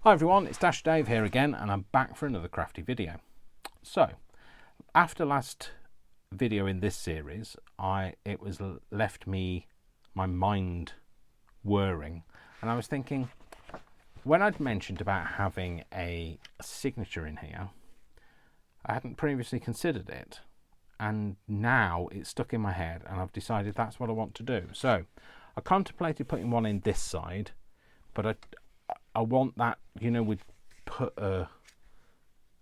Hi everyone, it's Dash Dave here again, and I'm back for another crafty video. So, after last video in this series, it was left my mind whirring, and I was thinking, when I'd mentioned about having a signature in here, I hadn't previously considered it, and now it's stuck in my head, and I've decided that's what I want to do. So, I contemplated putting one in this side, but I want that, you know, we'd put a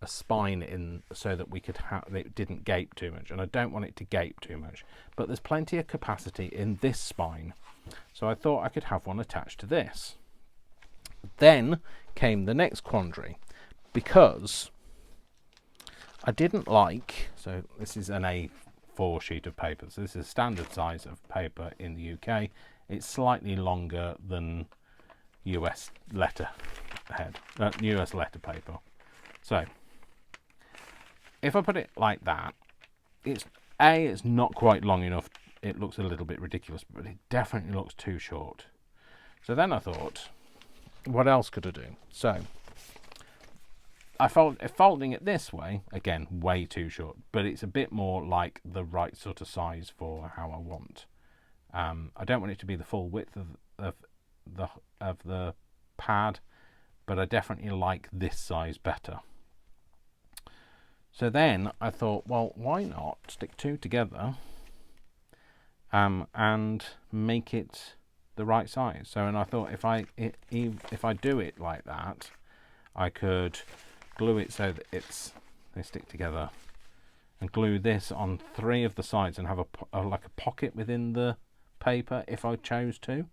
spine in so that we could have it didn't gape too much, and I don't want it to gape too much, but there's plenty of capacity in this spine, so I thought I could have one attached to this. Then came the next quandary, because I didn't like, so this is an A4 sheet of paper, so this is a standard size of paper in the UK. It's slightly longer than US letter paper. So if I put it like that, it's not quite long enough. It looks a little bit ridiculous, but it definitely looks too short. So then I thought, what else could I do? So I felt folding it this way, again, way too short, but it's a bit more like the right sort of size for how I want. I don't want it to be the full width of the pad, but I definitely like this size better. So then I thought, well, why not stick two together and make it the right size? So, and I thought if I do it like that, I could glue it so that they stick together, and glue this on three of the sides and have like a pocket within the paper if I chose to.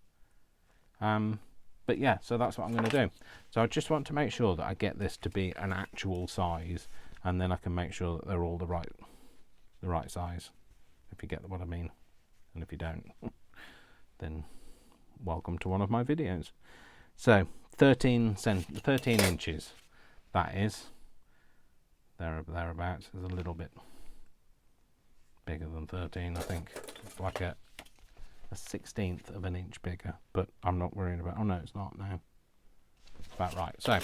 But yeah, so that's what I'm going to do. So I just want to make sure that I get this to be an actual size, and then I can make sure that they're all the right size, if you get what I mean. And if you don't, then welcome to one of my videos. So 13 inches, that is. Thereabouts. Is a little bit bigger than 13, I think. It's like a 1/16 of an inch bigger, but I'm not worrying about. Oh no, it's not now. It's about right. So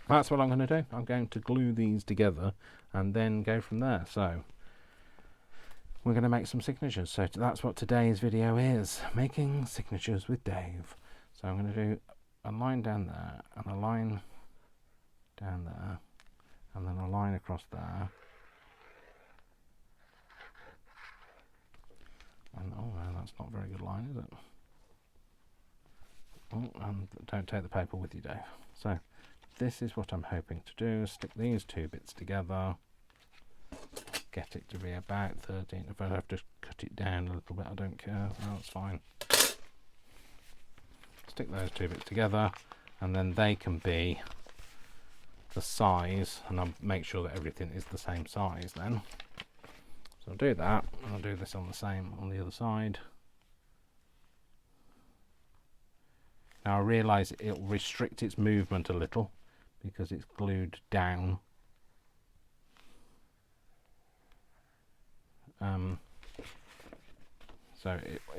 that's what I'm going to do. I'm going to glue these together and then go from there. So we're going to make some signatures. So that's what today's video is, making signatures with Dave. So I'm going to do a line down there, and a line down there, and then a line across there. And oh no, that's not a very good line, is it? Oh, and don't take the paper with you, Dave. So this is what I'm hoping to do: stick these two bits together, get it to be about 13. If I have to cut it down a little bit, I don't care. No, it's fine. Stick those two bits together, and then they can be the size, and I'll make sure that everything is the same size then. So I'll do that, and I'll do this on the other side. Now I realise it'll restrict its movement a little because it's glued down. So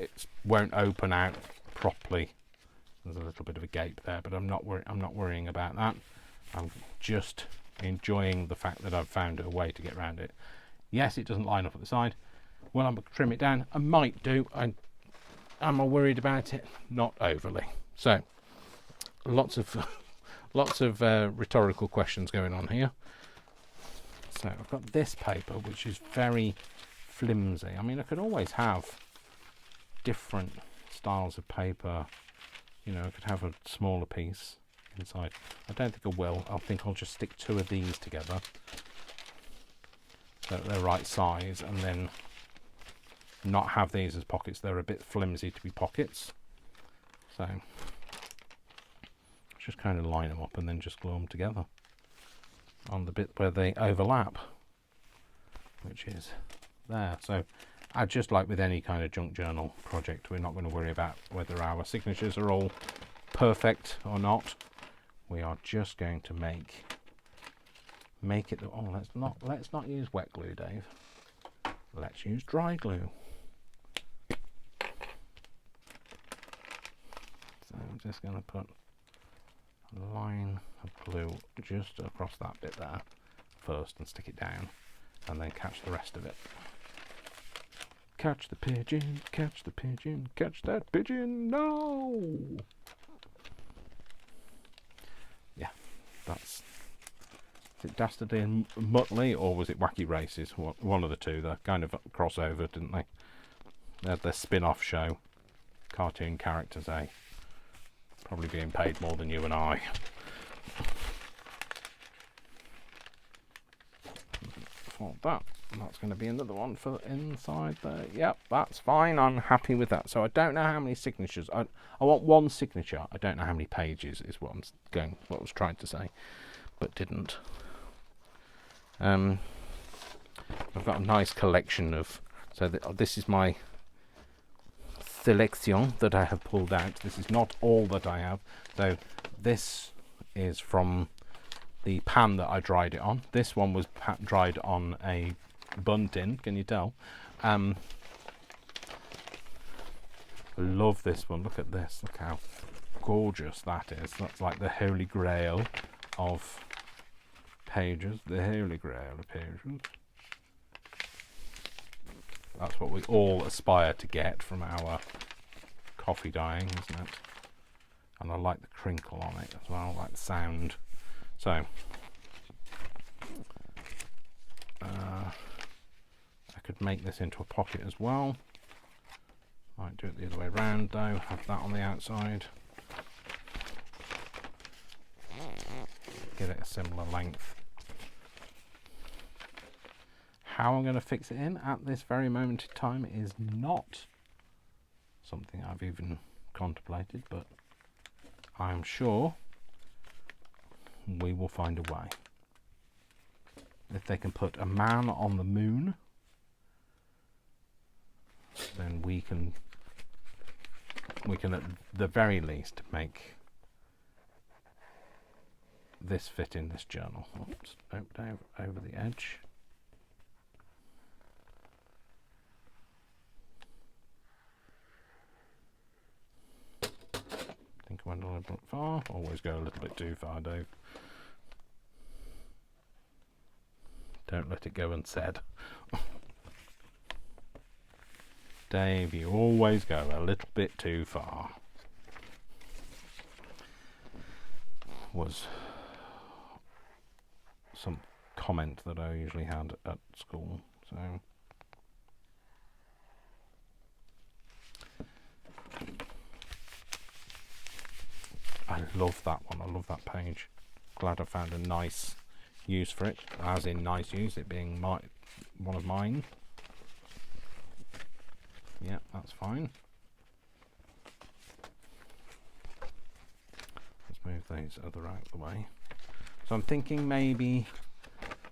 it won't open out properly. There's a little bit of a gape there, but I'm not worrying about that. I'm just enjoying the fact that I've found a way to get around it. Yes, it doesn't line up at the side. Well, I'm going to trim it down. I might do. Am I worried about it? Not overly. So, lots of rhetorical questions going on here. So I've got this paper, which is very flimsy. I mean, I could always have different styles of paper. You know, I could have a smaller piece inside. I don't think I will. I think I'll just stick two of these together so that they're right size, and then not have these as pockets. They're a bit flimsy to be pockets. So just kind of line them up and then just glue them together on the bit where they overlap, which is there. So just like with any kind of junk journal project, we're not going to worry about whether our signatures are all perfect or not. We are just going to make it. Oh, let's not use wet glue, Dave. Let's use dry glue. So I'm just going to put line of blue just across that bit there first and stick it down, and then catch the rest of it. Catch the pigeon, catch the pigeon, catch that pigeon, no! Yeah, that's... Is it Dastardly and Muttley, or was it Wacky Races? One of the two. They kind of crossover, didn't they? They had their spin-off show. Cartoon characters, eh? Probably being paid more than you and I. For that. And that's going to be another one for inside there. Yep, that's fine. I'm happy with that. So I don't know how many signatures. I want one signature. I don't know how many pages is what I was trying to say, but didn't. I've got a nice collection of. So this is my selection that I have pulled out. This is not all that I have. So this is from the pan that I dried it on. This one was dried on a bun tin. Can you tell? I love this one. Look at this. Look how gorgeous that is. That's like the holy grail of pages. The holy grail of pages. That's what we all aspire to get from our coffee dyeing, isn't it? And I like the crinkle on it as well, I like the sound. So I could make this into a pocket as well. Might do it the other way around though, have that on the outside. Get it a similar length. How I'm going to fix it in at this very moment in time is not something I've even contemplated, but I'm sure we will find a way. If they can put a man on the moon, then we can at the very least make this fit in this journal. Oops, nope, over the edge. I think I went a little bit far. Always go a little bit too far, Dave. Don't let it go unsaid. Dave, you always go a little bit too far. Was some comment that I usually had at school. So I love that one. I love that page. Glad I found a nice use for it, as in nice use, it being one of mine. Yeah, that's fine. Let's move these other out of the way. So I'm thinking maybe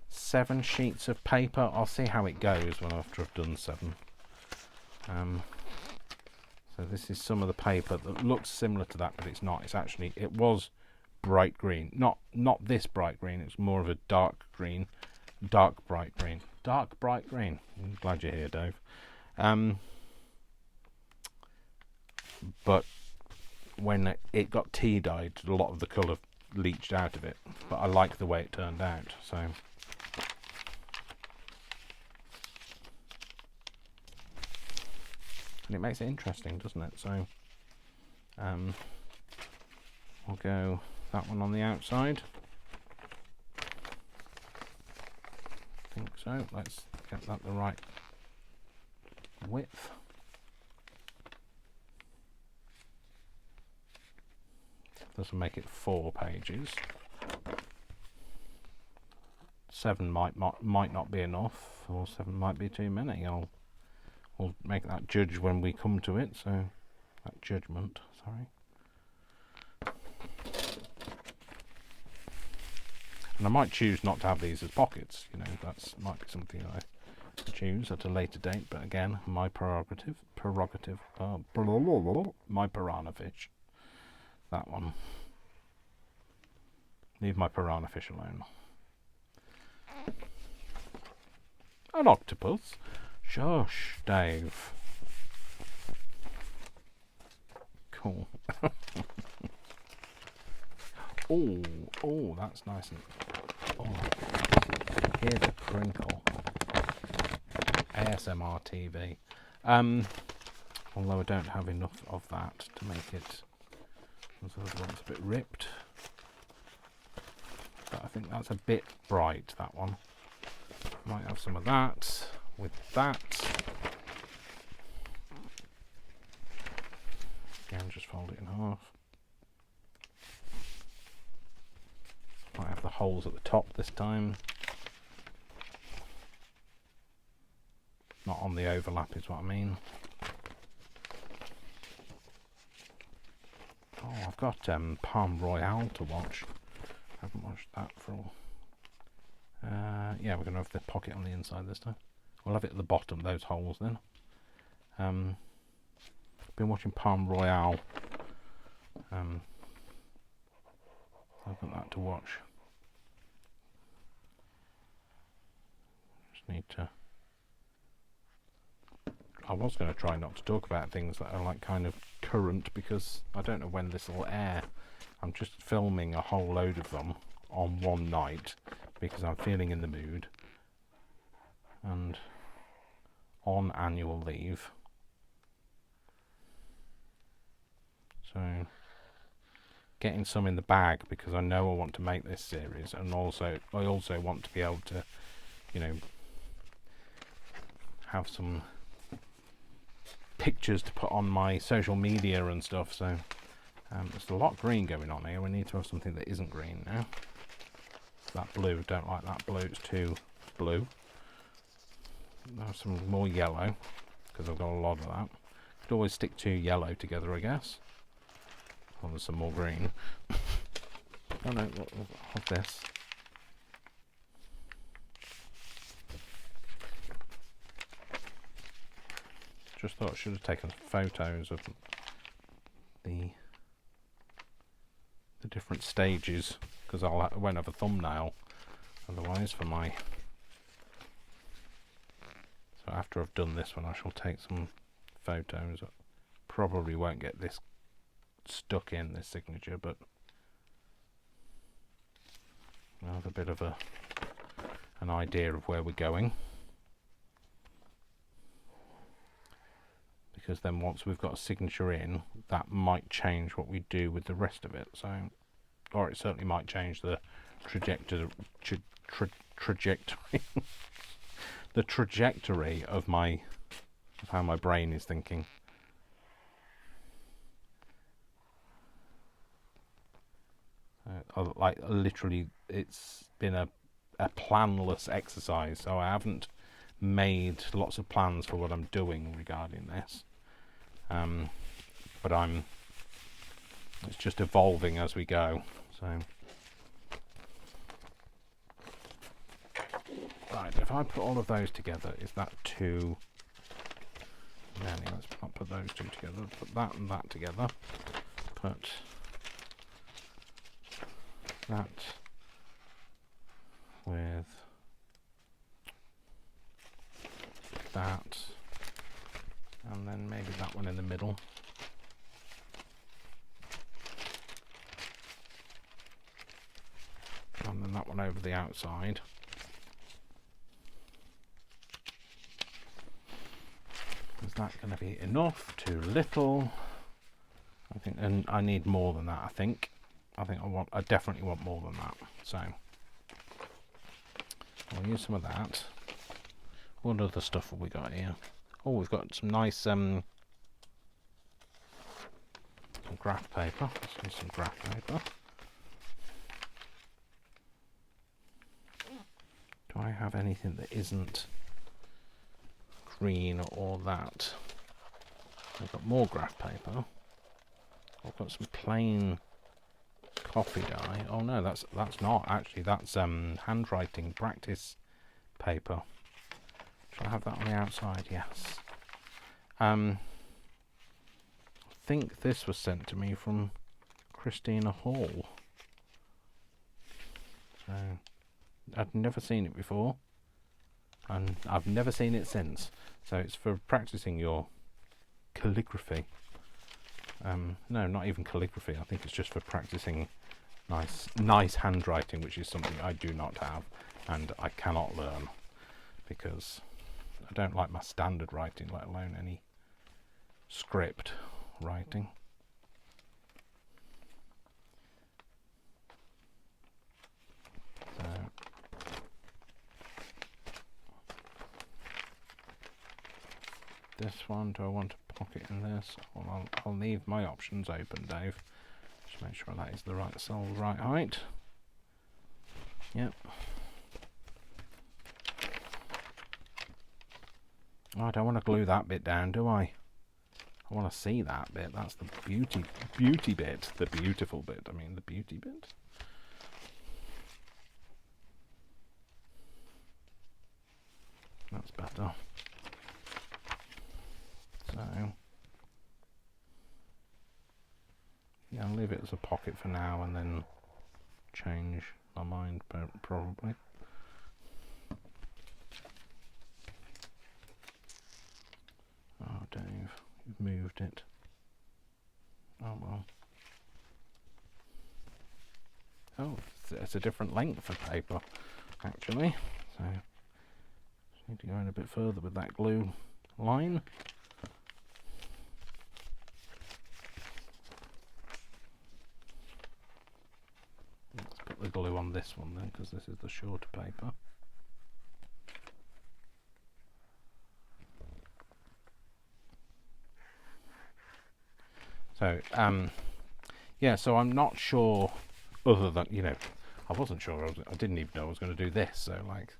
7 sheets of paper. I'll see how it goes after I've done 7. So this is some of the paper that looks similar to that, but it's not. It was bright green. Not this bright green. It's more of a dark green. Dark bright green. Dark bright green. I'm glad you're here, Dave. But when it got tea dyed, a lot of the colour leached out of it. But I like the way it turned out. So and it makes it interesting, doesn't it? So we'll go that one on the outside. I think so. Let's get that the right width. This will make it 4 pages. 7 might not be enough, or 7 might be too many. We'll make that judge when we come to it. So that judgment, sorry. And I might choose not to have these as pockets. You know, that's might be something I choose at a later date. But again, my prerogative. My piranha fish. That one. Leave my piranha fish alone. An octopus. Shush, Dave. Cool. Oh, that's nice and... Oh, hear the crinkle. ASMR TV. Although I don't have enough of that to make it... The other one's a bit ripped. But I think that's a bit bright, that one. Might have some of that with that. Again, just fold it in half. Might have the holes at the top this time. Not on the overlap is what I mean. Oh, I've got Palm Royale to watch. I haven't watched that for all. Yeah, we're going to have the pocket on the inside this time. We'll have it at the bottom, those holes then. Been watching Palm Royale. I've got that to watch. Just need to... I was going to try not to talk about things that are like kind of current, because I don't know when this will air. I'm just filming a whole load of them on one night because I'm feeling in the mood and on annual leave. So getting some in the bag because I know I want to make this series, and also I also want to be able to, you know, have some pictures to put on my social media and stuff. So there's a lot of green going on here. We need to have something that isn't green now. That blue, don't like that blue, it's too blue. I'll have some more yellow because I've got a lot of that. Could always stick 2 yellow together, I guess. Oh, there's some more green. Oh no, what's this? Just thought I should have taken photos of the different stages, because I won't have a thumbnail otherwise for my... So after I've done this one I shall take some photos. Probably won't get this stuck in, this signature, but I have a bit of an idea of where we're going. Because then once we've got a signature in, that might change what we do with the rest of it. So, or it certainly might change the trajectory, the trajectory of how my brain is thinking. Like literally, it's been a planless exercise. So I haven't made lots of plans for what I'm doing regarding this. But it's just evolving as we go. So, right, if I put all of those together, is that too many? Let's not put those two together. Put that and that together. Put that with that, and then maybe that one in the middle. And then that one over the outside. Is that going to be enough? Too little? I think, and I need more than that. I definitely want more than that. So I'll use some of that. What other stuff have we got here? Oh, we've got some nice some graph paper. Let's use some graph paper. Do I have anything that isn't green or that? I've got more graph paper. I've got some plain coffee dye. Oh no, that's not actually. That's handwriting practice paper. Should I have that on the outside? Yes. I think this was sent to me from Christina Hall. So I'd never seen it before, and I've never seen it since. So it's for practicing your calligraphy. No, not even calligraphy. I think it's just for practicing nice handwriting, which is something I do not have and I cannot learn because I don't like my standard writing, let alone any script writing. So this one, do I want to pocket in this? Well, I'll leave my options open, Dave. Just make sure that is the right cell, right height. Yep. Oh, I don't want to glue that bit down, do I? I want to see that bit. That's the beauty bit. The beautiful bit. I mean, the beauty bit. That's better. So, yeah, I'll leave it as a pocket for now and then change my mind, probably. Oh, Dave, you've moved it. Oh, well. Oh, it's a different length of paper, actually. So, just need to go in a bit further with that glue line. Let's put the glue on this one then, because this is the shorter paper. So, yeah, so I'm not sure, other than, you know, I wasn't sure, I didn't even know I was going to do this, so, like,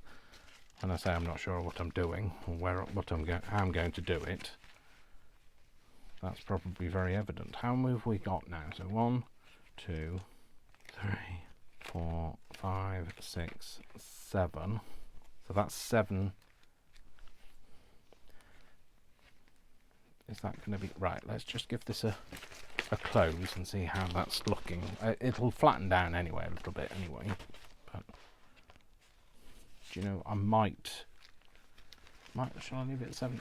when I say I'm not sure what I'm doing, or how I'm going to do it, that's probably very evident. How many have we got now? So 1, 2, 3, 4, 5, 6, 7. So that's 7. Is that going to be right? Let's just give this a close and see how that's looking. It'll flatten down anyway a little bit anyway. But do you know, I might. Shall I leave it at 7?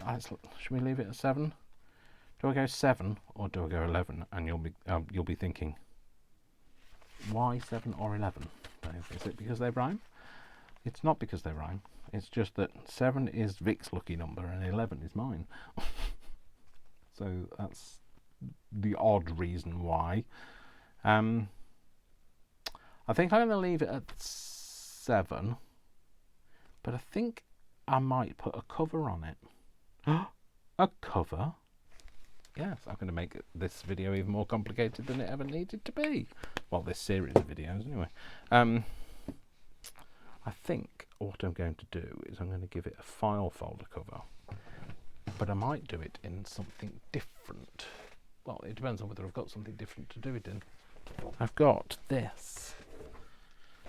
Should we leave it at 7? Do I go 7 or do I go 11? And you'll be thinking, why 7 or 11? Is it because they rhyme? It's not because they rhyme. It's just that 7 is Vic's lucky number and 11 is mine. So that's the odd reason why. I think I'm going to leave it at 7, but I think I might put a cover on it. A cover? Yes, I'm going to make this video even more complicated than it ever needed to be. Well, this series of videos anyway. I think what I'm going to do is I'm going to give it a file folder cover. But I might do it in something different. Well, it depends on whether I've got something different to do it in. I've got this.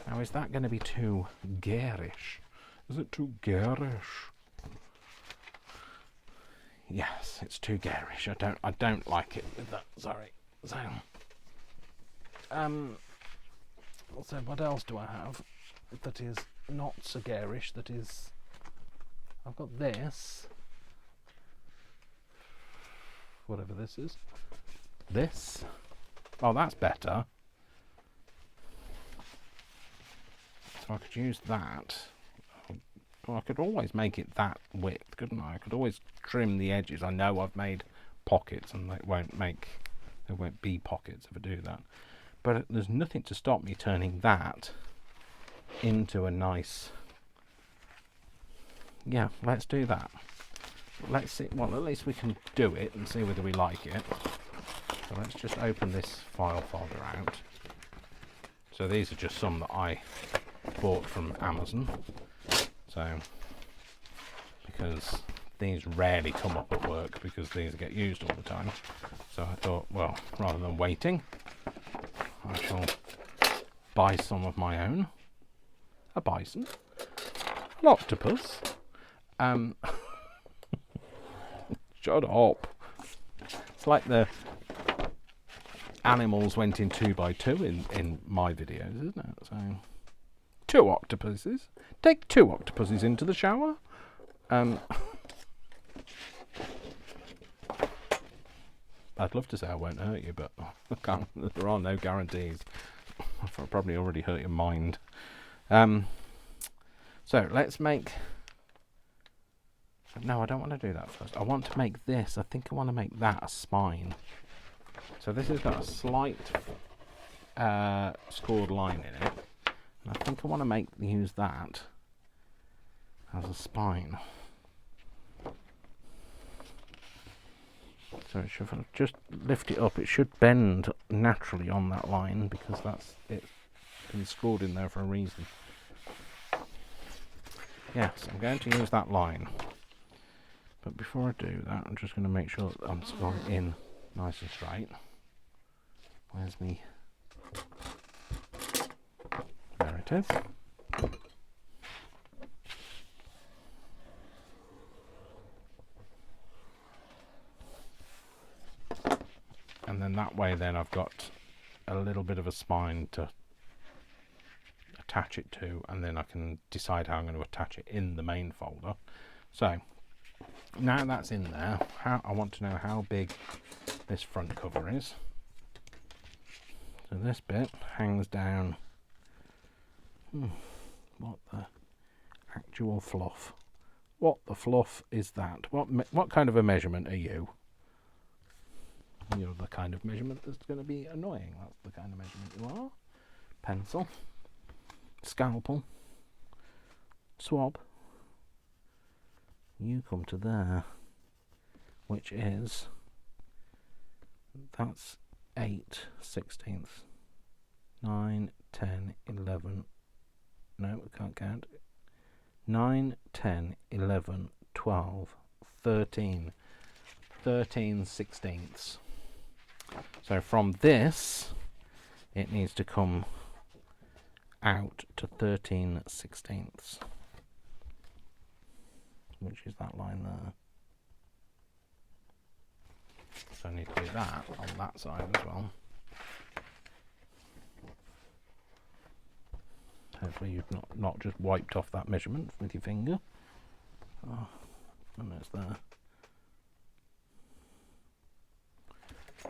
Now, is that going to be too garish? Is it too garish? Yes, it's too garish. I don't like it with that. Sorry. So, what else do I have that is not so garish? That is, I've got this. Whatever this is. This. Oh, that's better. So I could use that. Well, I could always make it that width, couldn't I? I could always trim the edges. I know I've made pockets and there won't be pockets if I do that. But there's nothing to stop me turning that into a nice... Yeah, let's do that. Let's see, well, at least we can do it and see whether we like it. So let's just open this file folder out. So these are just some that I bought from Amazon. So, because these rarely come up at work because these get used all the time. So I thought, well, rather than waiting, I shall buy some of my own. A bison, an octopus, shut up. It's like the animals went in 2x2 in my videos, isn't it? So, 2 octopuses. Take 2 octopuses into the shower. I'd love to say I won't hurt you, but I can't. There are no guarantees. I've probably already hurt your mind. So let's make... No, I don't want to do that first. I want to make this. I think I want to make that a spine. So this has got a slight scored line in it. And I think I want to use that as a spine. So it should, if I just lift it up, it should bend naturally on that line because it's been scored in there for a reason. Yes, I'm going to use that line. But before I do that, I'm just going to make sure that I'm scoring in nice and straight. Where's me? There it is. And then that way then I've got a little bit of a spine to attach it to, and then I can decide how I'm going to attach it in the main folder. So now that's in there, I want to know how big this front cover is. So this bit hangs down. What the actual fluff? What the fluff is that? What kind of a measurement are you? You're the kind of measurement that's going to be annoying. That's the kind of measurement you are. Pencil. Scalpel. Swab. You come to there, which is, that's 8/16. 9, 10, 11. No, we can't count. 9, 10, 11, 12, 13. 13/16. So from this, it needs to come out to 13/16, which is that line there. So I need to do that on that side as well. Hopefully you've not just wiped off that measurement with your finger. Oh, and it's there.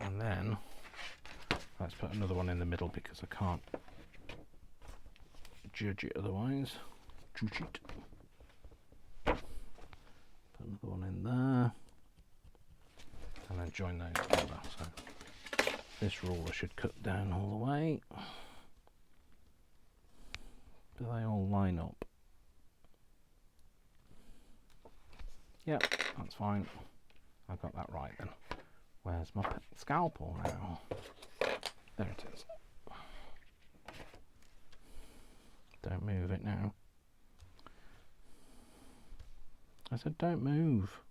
And then let's put another one in the middle because I can't judge it otherwise. Judge it. Put another one in there. And then join those together. So this ruler should cut down all the way. Do they all line up? Yep, that's fine. I got that right then. Where's my scalpel now? There it is. Don't move it now. I said don't move.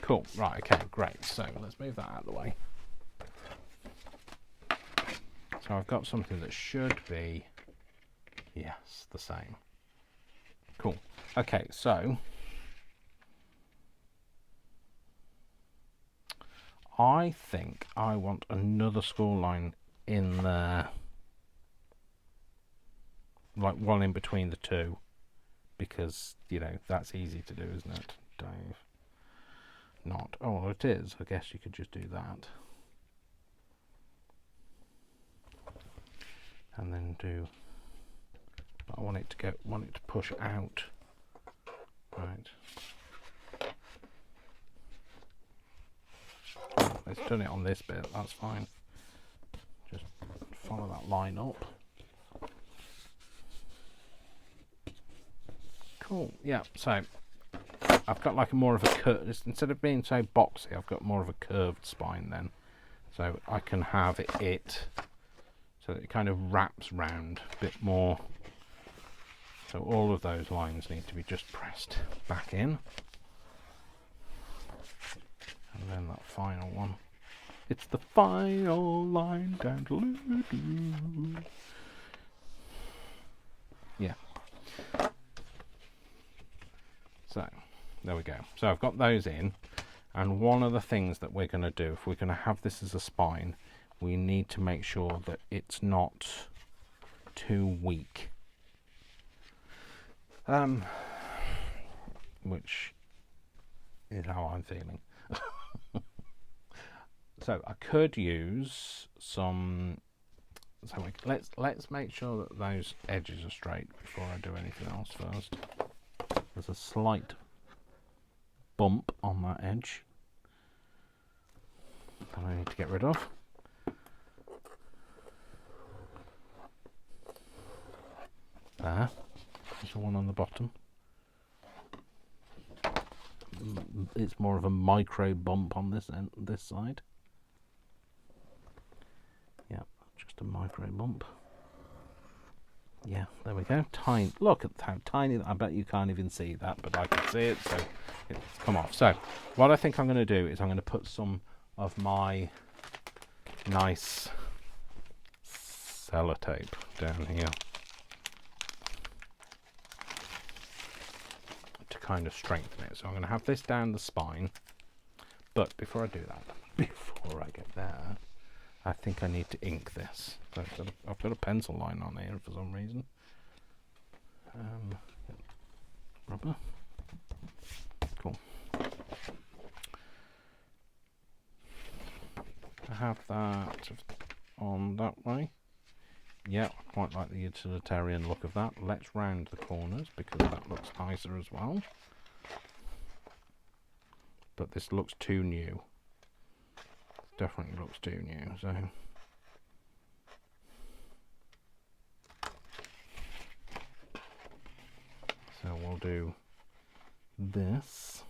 Cool, right, okay, great. So let's move that out of the way. So I've got something that should be, yes, the same. Cool. Okay, so I think I want another score line in there, like one in between the two, because, you know, that's easy to do, isn't it, Dave? Not. Oh, it is. I guess you could just do that. And then do, but I want it to push out. Right. Let's turn it on this bit, that's fine. Just follow that line up. Cool, yeah, so I've got like a more of a curve, instead of being so boxy, I've got more of a curved spine then. So I can have it so that it kind of wraps round a bit more. So all of those lines need to be just pressed back in. And then that final one. It's the final line down to yeah. So there we go. So I've got those in, and one of the things that we're going to do, if we're going to have this as a spine, we need to make sure that it's not too weak. which is how I'm feeling. So I could use some. So let's make sure that those edges are straight before I do anything else first. There's a slight bump on that edge that I need to get rid of. There. There's the one on the bottom. It's more of a micro bump on this side. Yeah, just a micro bump. Yeah, there we go. Tiny. Look at how tiny. I bet you can't even see that, but I can see it, so it's come off. So what I think I'm going to do is I'm going to put some of my nice sellotape down here to kind of strengthen it. So I'm going to have this down the spine, but before I do that, before I get there, I think I need to ink this. So I've got a pencil line on here for some reason. Rubber. Cool. I have that on that way. Yeah, I quite like the utilitarian look of that. Let's round the corners because that looks nicer as well. But this looks too new. Definitely looks too new, so we'll do this.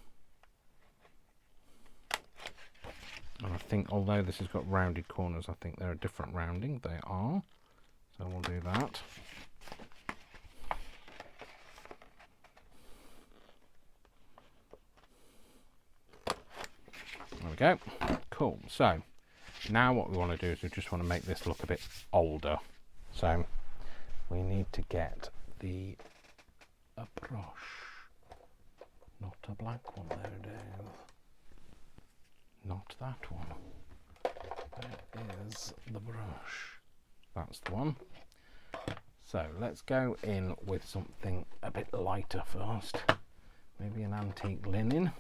And I think, although this has got rounded corners, I think they're a different rounding. They are. So we'll do that. There we go. Cool. So now what we want to do is we just want to make this look a bit older. So we need to get a brush, not a black one there, Dave. Not that one. There is the brush. That's the one. So let's go in with something a bit lighter first. Maybe an antique linen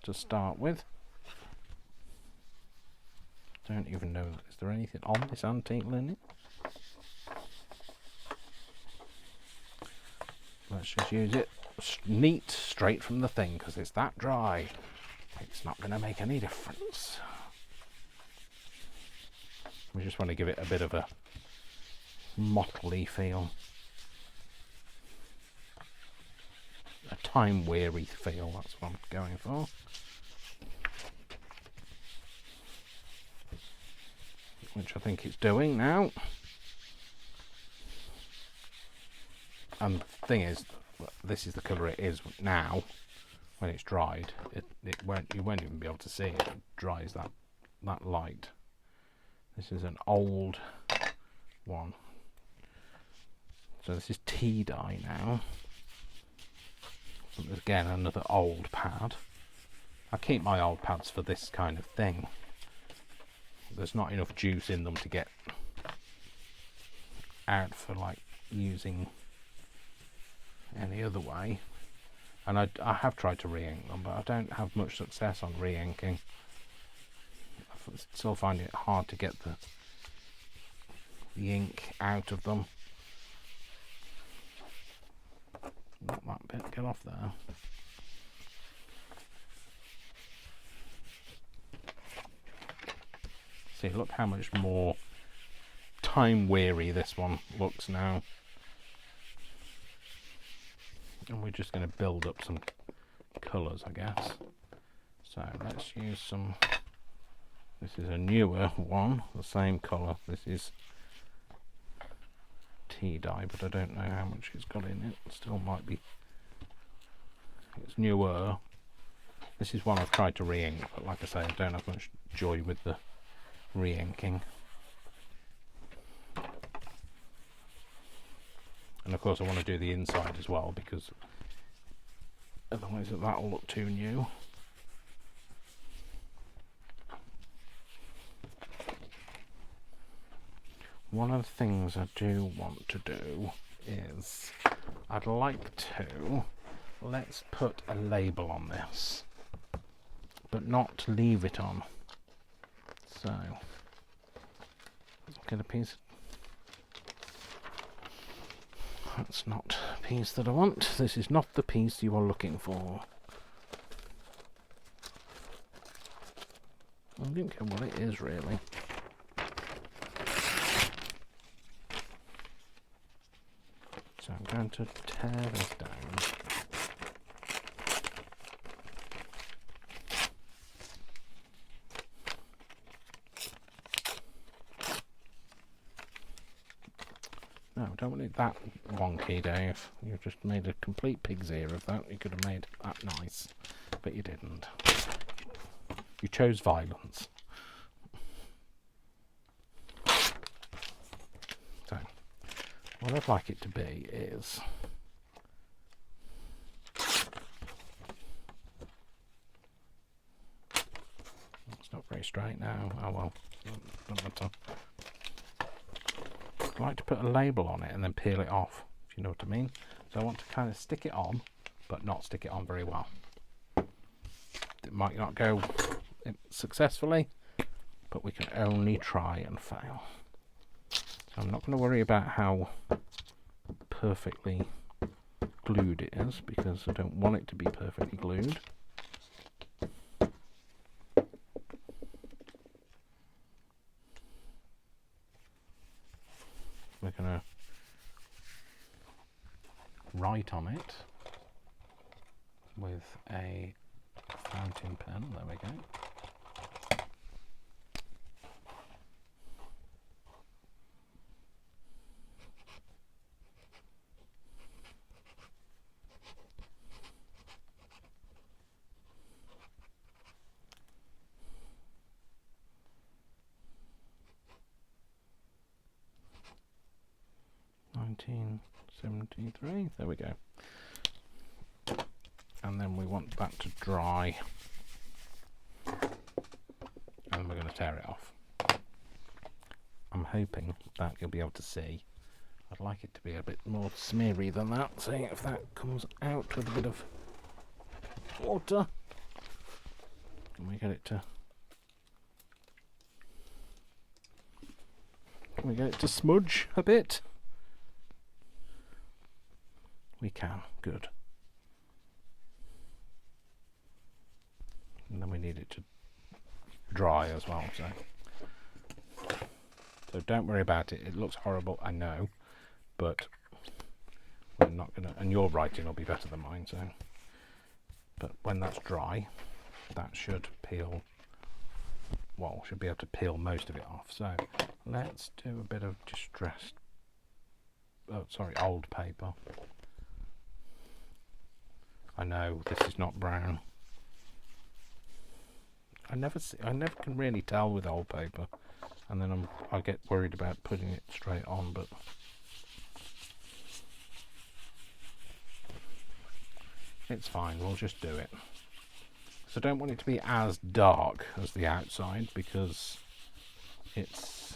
to start with. Don't even know, is there anything on this antique linen? Let's just use it neat, straight from the thing, because it's that dry. It's not going to make any difference. We just want to give it a bit of a motley feel. A time-weary feel, that's what I'm going for. Which I think it's doing now. And the thing is, this is the colour it is now. When it's dried, you won't even be able to see it. It dries that light. This is an old one. So this is tea dye now. Again, another old pad. I keep my old pads for this kind of thing. There's not enough juice in them to get out for like using any other way. And I have tried to re-ink them, but I don't have much success on re-inking. I still find it hard to get the ink out of them. Not that bit, get off there. See, look how much more time-weary this one looks now. And we're just going to build up some colours, I guess. So let's use some. This is a newer one, the same colour. This is tea dye, but I don't know how much it's got in it. Still might be. It's newer. This is one I've tried to re-ink, but like I say, I don't have much joy with the re-inking. And of course I want to do the inside as well, because otherwise that'll look too new. One of the things I do want to do is I'd like to, let's put a label on this, but not leave it on. So, get a piece. That's not a piece that I want. This is not the piece you are looking for. I don't care what it is, really. So I'm going to tear this down. No, I don't want it that wonky, Dave. You've just made a complete pig's ear of that. You could have made that nice, but you didn't. You chose violence. So, what I'd like it to be is... It's not very straight now. Oh well, don't matter. I like to put a label on it and then peel it off, if you know what I mean. So I want to kind of stick it on, but not stick it on very well. It might not go successfully, but we can only try and fail. So I'm not going to worry about how perfectly glued it is, because I don't want it to be perfectly glued. We're going to write on it with a fountain pen. There we go. (1973). There we go. And then we want that to dry, and we're going to tear it off. I'm hoping that you'll be able to see. I'd like it to be a bit more smeary than that. See if that comes out with a bit of water. Can we get it to? Can we get it to smudge a bit? We can. Good. And then we need it to dry as well. So don't worry about it. It looks horrible, I know, but we're not gonna. And your writing will be better than mine. So, but when that's dry, that should peel. Well, should be able to peel most of it off. So let's do a bit of distressed. Oh, sorry, old paper. I know this is not brown. I never can really tell with old paper, and then I get worried about putting it straight on, but it's fine. We'll just do it. So I don't want it to be as dark as the outside, because it's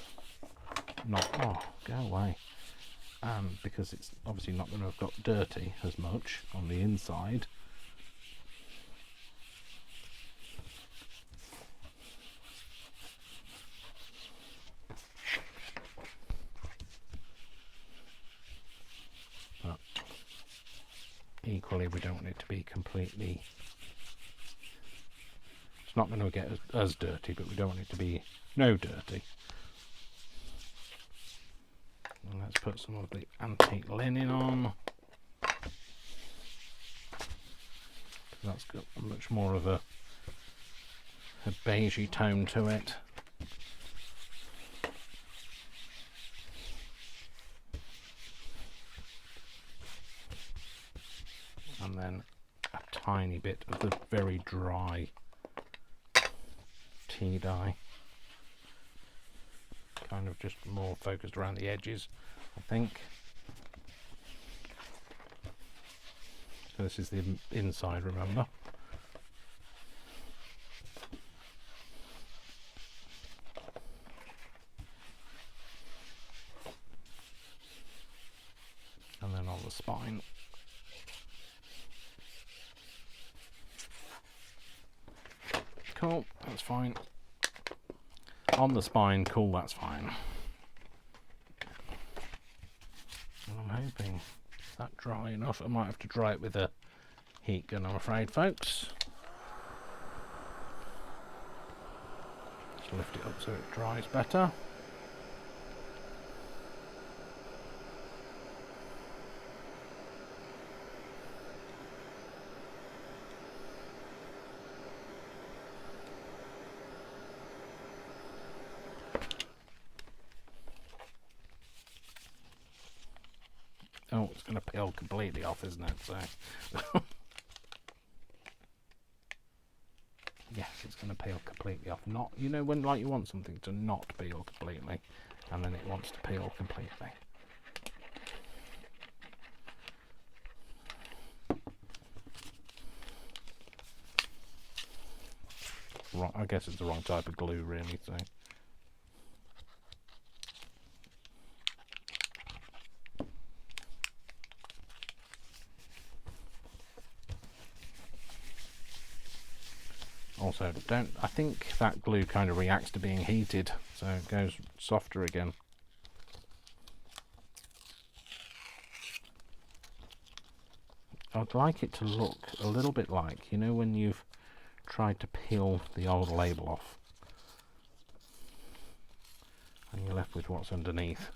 not. Oh, go away. Because it's obviously not going to have got dirty as much on the inside. But equally, we don't want it to be completely... It's not going to get as dirty, but we don't want it to be no dirty. And let's put some of the antique linen on. That's got much more of a beigey tone to it. And then a tiny bit of the very dry tea dye. Kind of just more focused around the edges, I think. So this is the inside, remember. And the spine. Cool, that's fine. On the spine, cool, that's fine. And I'm hoping that's dry enough. I might have to dry it with a heat gun, I'm afraid, folks. Just lift it up so it dries better. Oh, it's going to peel completely off, isn't it? So, yes, it's going to peel completely off. Not, you know, when like you want something to not peel completely, and then it wants to peel completely. Right, I guess it's the wrong type of glue, really. So. Also, I think that glue kind of reacts to being heated, so it goes softer again. I'd like it to look a little bit like, you know, when you've tried to peel the old label off and you're left with what's underneath.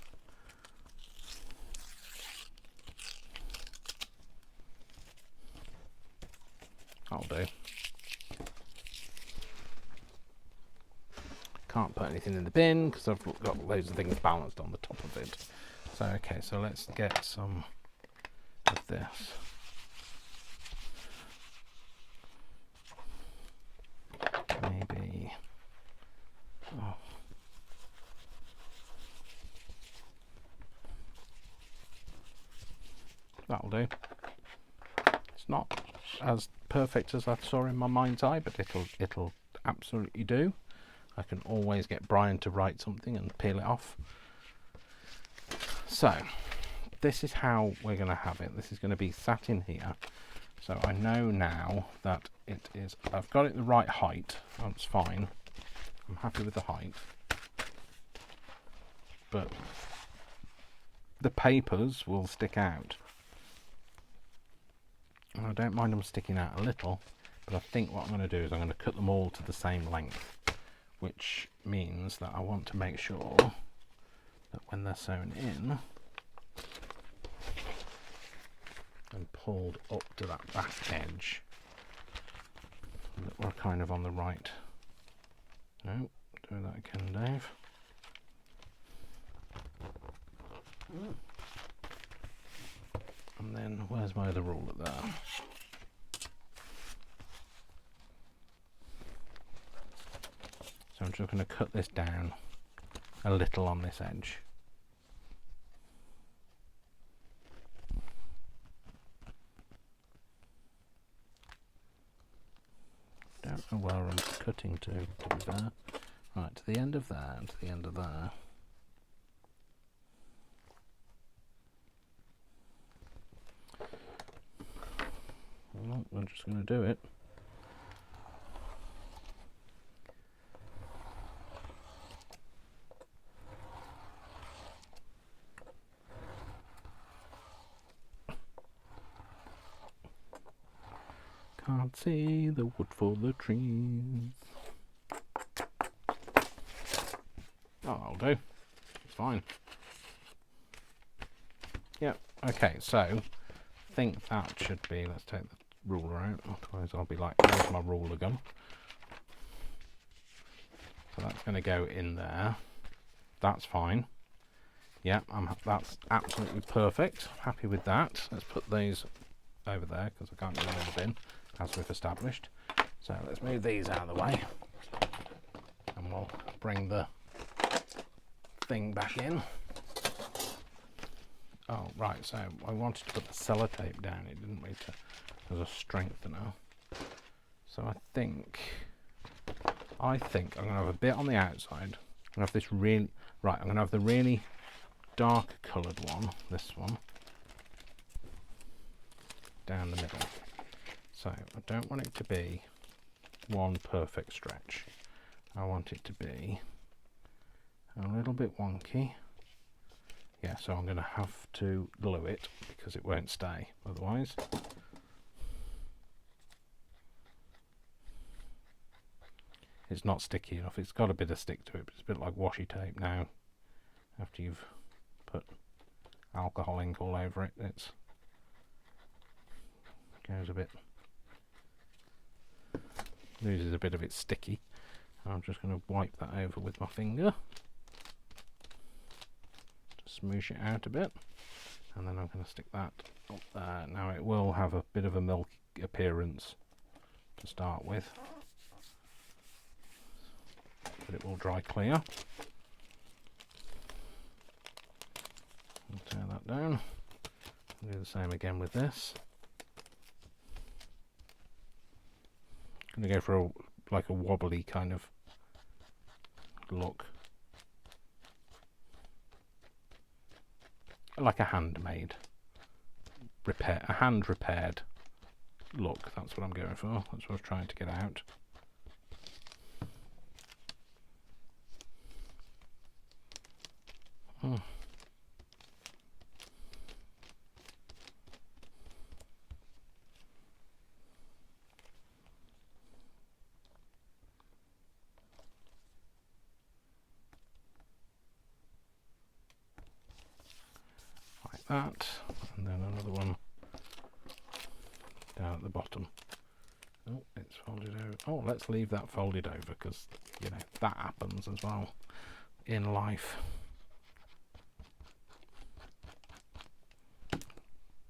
That'll do. Can't put anything in the bin because I've got loads of things balanced on the top of it. So okay, so let's get some of this. Maybe. Oh. That'll do. It's not as perfect as I saw in my mind's eye, but it'll absolutely do. I can always get Brian to write something and peel it off. So, this is how we're going to have it. This is going to be sat in here. So I know now that it is, I've got it the right height. That's fine. I'm happy with the height. But the papers will stick out. And I don't mind them sticking out a little, but I think what I'm going to do is I'm going to cut them all to the same length. Which means that I want to make sure that when they're sewn in and pulled up to that back edge, that we're kind of on the right. No, do that again, Dave. And then where's my other ruler there? So I'm just going to cut this down a little on this edge. Don't know where I'm cutting to be fair. Right, to the end of there and to the end of there. Well, we're just going to do it. Can't see the wood for the trees. Oh, that'll do. It's fine. Yep. Okay, so I think that should be, let's take the ruler out, otherwise I'll be like, where's my ruler gun? So that's going to go in there. That's fine. Yeah, that's absolutely perfect. I'm happy with that. Let's put these over there because I can't get them in the bin, as we've established. So let's move these out of the way and we'll bring the thing back in. Oh, right, so I wanted to put the sellotape down, it didn't need to, as a strengthener. So I think I'm going to have a bit on the outside. I'm going to have this really, right, I'm going to have the really dark coloured one, this one. down the middle. So I don't want it to be one perfect stretch. I want it to be a little bit wonky. Yeah, so I'm going to have to glue it because it won't stay otherwise. It's not sticky enough. It's got a bit of stick to it, but it's a bit like washi tape now. After you've put alcohol ink all over it, it goes a bit, loses a bit of its sticky. I'm just going to wipe that over with my finger to smoosh it out a bit, and then I'm going to stick that up there. Now it will have a bit of a milky appearance to start with, but it will dry clear. I'll tear that down. I'll do the same again with this. I'm going to go for like a wobbly kind of look, like a handmade repair, a hand repaired look. That's what I'm going for. That's what I was trying to get out. That, and then another one down at the bottom. Oh, it's folded over. Oh, let's leave that folded over because, you know, that happens as well in life.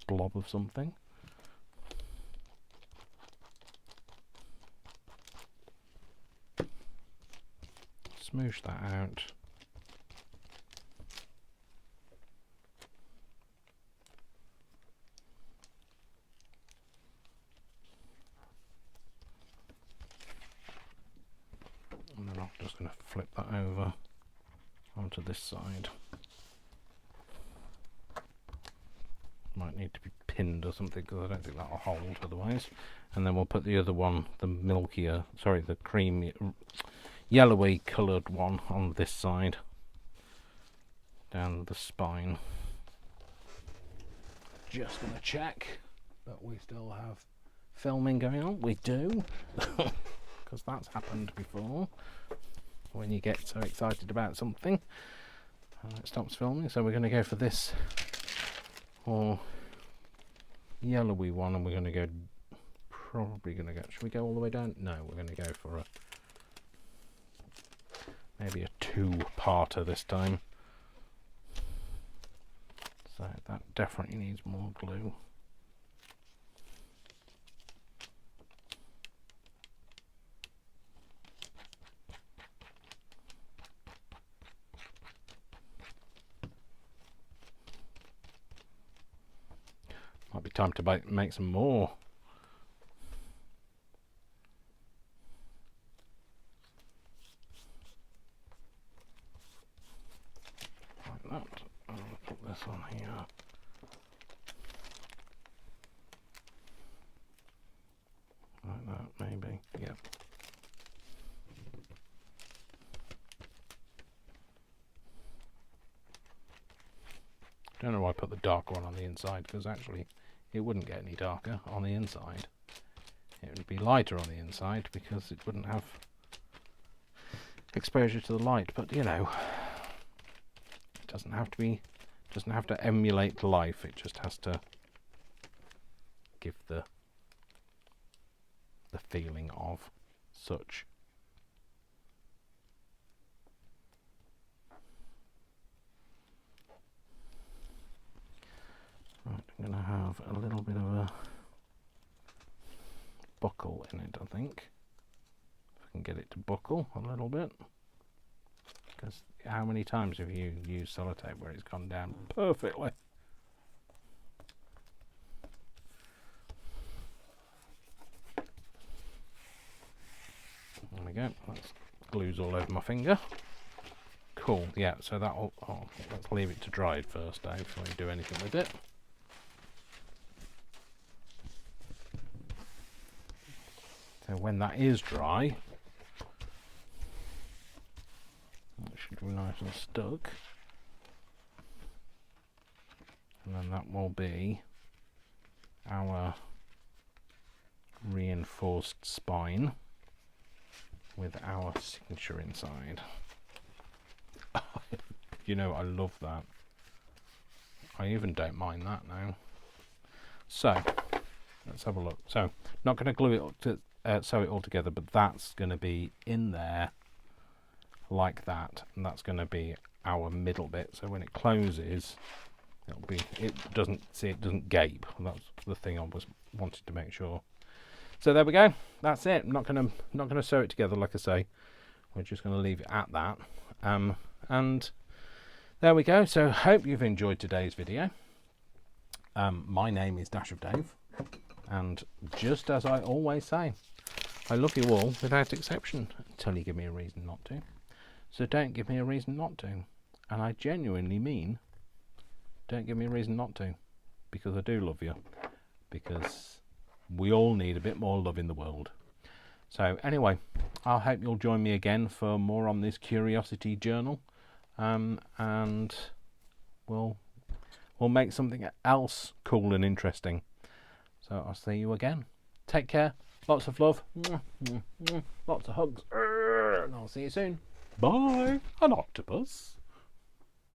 Blob of something. Smoosh that out. And then I'm just going to flip that over onto this side. Might need to be pinned or something because I don't think that'll hold otherwise. And then we'll put the other one, the milkier, sorry, the creamy, yellowy coloured one on this side, down the spine. Just going to check that we still have filming going on. We do, because that's happened before when you get so excited about something and it stops filming. So we're going to go for this or yellowy one, and we're going to go, probably going to go, should we go all the way down? No, we're going to go for maybe a two-parter this time. So that definitely needs more glue. Might be time to make some more. Like that. I'll put this on here. Like that, maybe. Yep. Don't know why I put the dark one on the inside, because actually it wouldn't get any darker on the inside. It would be lighter on the inside because it wouldn't have exposure to the light. But you know, it doesn't have to be, doesn't have to emulate life. It just has to give the feeling of such. Right, I'm going to have a little bit of a buckle in it, I think. If I can get it to buckle a little bit. Because how many times have you used sellotape where it's gone down perfectly? There we go. That's glues all over my finger. Cool, yeah, so that'll, let's leave it to dry first, Dave, before you do anything with it. So when that is dry, that should be nice and stuck. And then that will be our reinforced spine with our signature inside. You know, I love that. I even don't mind that now. So let's have a look. So not going to glue it to sew it all together, but that's going to be in there like that, and that's going to be our middle bit. So when it closes, it'll be, it doesn't gape. That's the thing I was wanted to make sure. So there we go. That's it. I'm not gonna sew it together, like I say. We're just going to leave it at that. And there we go. So hope you've enjoyed today's video. My name is Dash of Dave, and just as I always say, I love you all without exception until you give me a reason not to. So don't give me a reason not to. And I genuinely mean, don't give me a reason not to, because I do love you, because we all need a bit more love in the world. So anyway, I hope you'll join me again for more on this curiosity journal, and we'll make something else cool and interesting. So I'll see you again. Take care. Lots of love. Lots of hugs. And I'll see you soon. Bye. An octopus.